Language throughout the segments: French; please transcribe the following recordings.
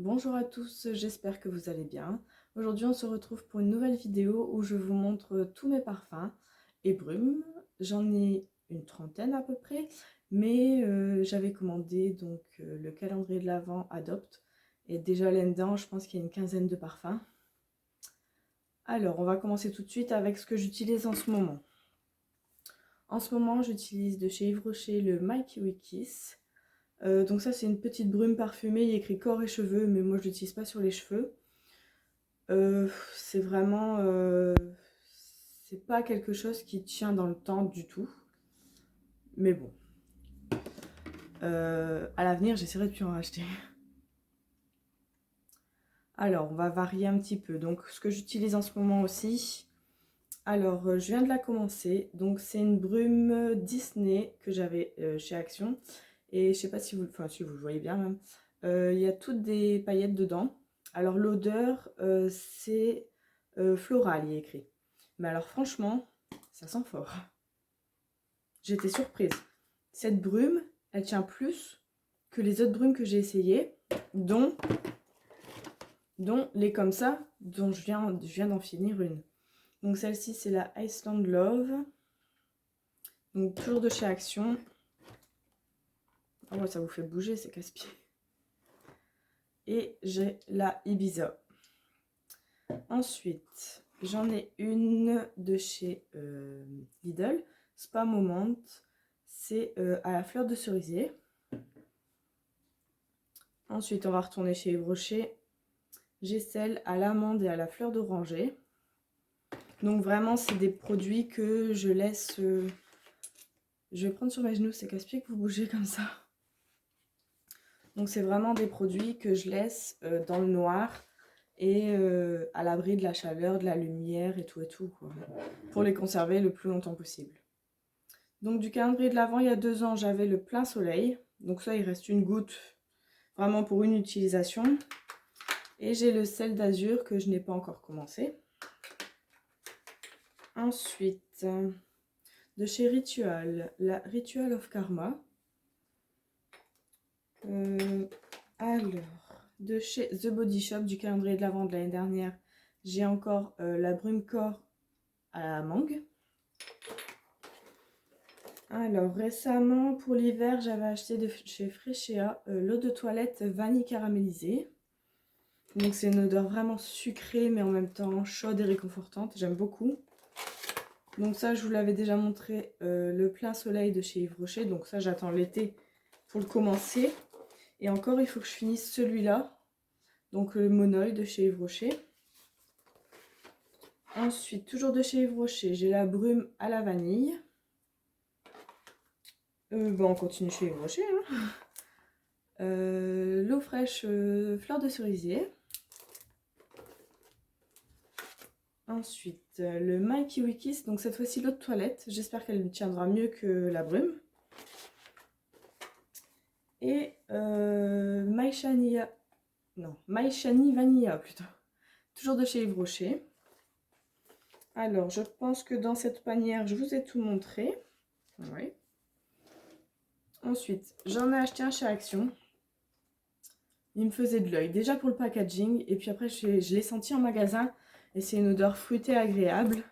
Bonjour à tous, j'espère que vous allez bien. Aujourd'hui on se retrouve pour une nouvelle vidéo où je vous montre tous mes parfums et brumes. J'en ai une trentaine à peu près, mais j'avais commandé le calendrier de l'Avent Adopt. Et déjà là-dedans, je pense qu'il y a une quinzaine de parfums. Alors on va commencer tout de suite avec ce que j'utilise en ce moment. En ce moment j'utilise de chez Yves Rocher le My Kiwi Kiss. Donc ça c'est une petite brume parfumée, il y a écrit corps et cheveux, mais moi je l'utilise pas sur les cheveux. C'est vraiment... c'est pas quelque chose qui tient dans le temps du tout. Mais bon. À l'avenir, j'essaierai de plus en racheter. Alors, on va varier un petit peu. Donc, ce que j'utilise en ce moment aussi. Alors, je viens de la commencer. Donc, c'est une brume Disney que j'avais chez Action. Et je sais pas si vous... Enfin, si vous le voyez bien même. Il y a toutes des paillettes dedans. Alors, l'odeur, c'est floral, il est écrit. Mais alors, franchement, ça sent fort. J'étais surprise. Cette brume, elle tient plus que les autres brumes que j'ai essayées, dont les comme ça, dont je viens d'en finir une. Donc celle-ci, c'est la Iceland Love. Donc toujours de chez Action. Oh ouais, ça vous fait bouger, c'est casse-pied. Et j'ai la Ibiza. Ensuite, j'en ai une de chez Lidl, Spa Moment. C'est à la fleur de cerisier. Ensuite, on va retourner chez Yves Rocher. J'ai celle à l'amande et à la fleur d'oranger. Donc vraiment, c'est des produits que je laisse... Je vais prendre sur mes genoux, c'est casse-pied que vous bougez comme ça. Donc c'est vraiment des produits que je laisse dans le noir et à l'abri de la chaleur, de la lumière et tout quoi, pour les conserver le plus longtemps possible. Donc du calendrier de l'Avent, il y a 2 ans, j'avais le plein soleil. Donc ça, il reste une goutte vraiment pour une utilisation. Et j'ai le sel d'azur que je n'ai pas encore commencé. Ensuite, de chez Ritual, la Ritual of Karma. Alors, de chez The Body Shop, du calendrier de l'Avent de l'année dernière, j'ai encore la brume corps à la mangue. Alors, récemment, pour l'hiver, j'avais acheté de chez Freshéa l'eau de toilette vanille caramélisée. Donc, c'est une odeur vraiment sucrée, mais en même temps chaude et réconfortante. J'aime beaucoup. Donc ça, je vous l'avais déjà montré, le plein soleil de chez Yves Rocher. Donc ça, j'attends l'été pour le commencer. Et encore, il faut que je finisse celui-là. Donc le Monoï de chez Yves Rocher. Ensuite, toujours de chez Yves Rocher, j'ai la brume à la vanille. On continue chez Yves Rocher. Hein. L'eau fraîche fleur de cerisier. Ensuite, le My Kiwi Kiss. Donc cette fois-ci, l'eau de toilette. J'espère qu'elle me tiendra mieux que la brume. Et My Shiny Vanilla plutôt. Toujours de chez Yves Rocher. Alors, je pense que dans cette panière, je vous ai tout montré. Oui. Ensuite, j'en ai acheté un chez Action. Il me faisait de l'œil. Déjà pour le packaging. Et puis après, je l'ai senti en magasin. Et c'est une odeur fruitée agréable.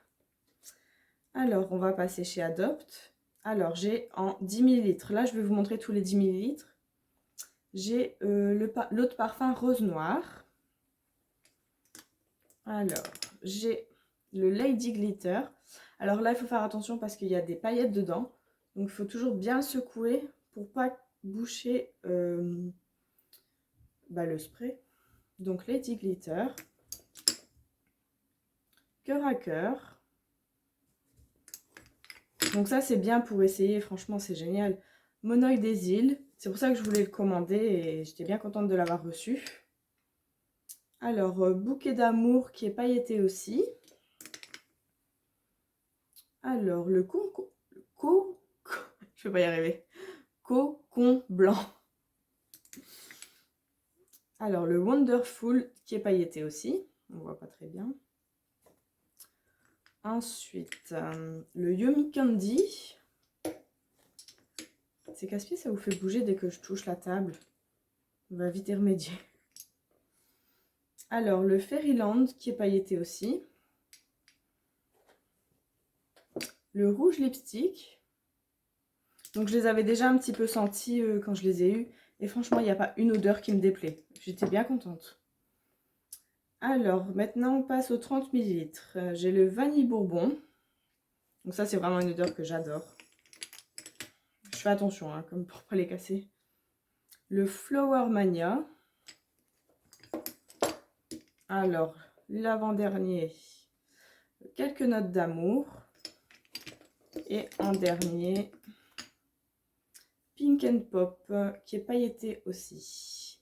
Alors, on va passer chez Adopt. Alors, j'ai en 10 ml. Là, je vais vous montrer tous les 10 ml. J'ai l'eau de parfum rose noir. Alors, j'ai le Lady Glitter. Alors là, il faut faire attention parce qu'il y a des paillettes dedans. Donc, il faut toujours bien secouer pour pas boucher le spray. Donc, Lady Glitter. Cœur à cœur. Donc ça, c'est bien pour essayer. Franchement, c'est génial. Monoï des îles. C'est pour ça que je voulais le commander et j'étais bien contente de l'avoir reçu. Alors, bouquet d'amour qui est pailleté aussi. Alors, je vais pas y arriver. Cocon blanc. Alors, le Wonderful qui est pailleté aussi. On voit pas très bien. Ensuite, le Yummy Candy. C'est casse-pied, ça vous fait bouger dès que je touche la table. On va vite y remédier. Alors, le Fairyland qui est pailleté aussi. Le rouge lipstick. Donc, je les avais déjà un petit peu sentis quand je les ai eus. Et franchement, il n'y a pas une odeur qui me déplaît. J'étais bien contente. Alors, maintenant, on passe aux 30 ml. J'ai le vanille bourbon. Donc ça, c'est vraiment une odeur que j'adore. Je fais attention, hein, comme pour pas les casser. Le Flower Mania. Alors, l'avant-dernier, quelques notes d'amour. Et en dernier, Pink and Pop, qui est pailleté aussi.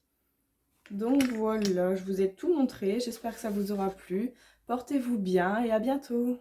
Donc voilà, je vous ai tout montré. J'espère que ça vous aura plu. Portez-vous bien et à bientôt.